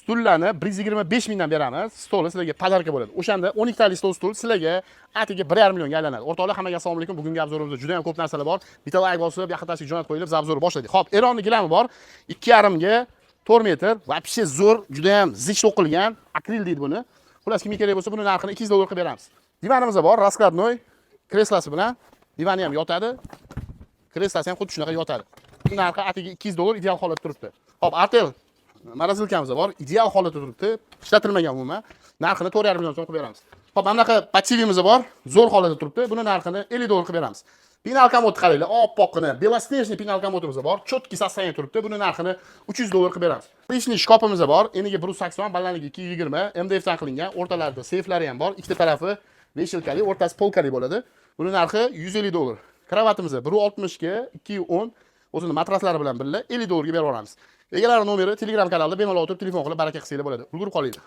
Stullarni 125 mingdan beramiz. Stoli sizlarga podarka bo'ladi. O'shanda 12 talik stul sizlarga atiga 1,5 millionga aylanadi. O'rtoqlar, hammaga assalomu alaykum. Bugungi obzorimizda juda ham ko'p narsalar bor. Bitta like bosib, yaxlatasiga jo'natib qo'yilib, obzorni boshladik. Xo'p, Eronning gilami bor. 2,5 ga 4 metr. Вообще zo'r, juda ham zich o'qilgan. Akril deydi buni. Xullas, kimga kerak bo'lsa, buni narxini 200 dollar qilib beramiz. Divanimiz bor, raskladnoy kreslasi bilan. Divani ham yotadi. Kreslasi ham xuddi shunaqa yotadi. Bu narxi atiga 200 dollar ideal holatda turibdi. Xo'p, Artel morosilkamiz bor, ideal holatda turibdi. Ishlatilmagan umuman. Narxini 4,5 million so'm qilib beramiz. Xo'p, mana bunaqa patsivimiz bor, zo'r holatda turibdi. Buni narxini 50 dollar qilib beramiz. Pinal komod qaranglar, oppoqqina, belosnejniy pinal komodimiz bor, chotki sostoяние turibdi. Buni narxini 300 dollar qilib beramiz. Lishniy shkafimiz bor, eniga 180, balandligi 220, MDF dan qilingan, o'rtalarida seyflari ham bor, ikkita tarafi veshilkali, o'rtasi polkali bo'ladi. Buni narxi 150 dollar. Kravatimiz 160 ga 210, o'zini matraslari bilan birga 50 dollarga berib yuboramiz. Egalari nomeri Telegram kanalida bemalol o'tirib telefon qilib baraka qilsanglar bo'ladi. Ulgurib qolinglar.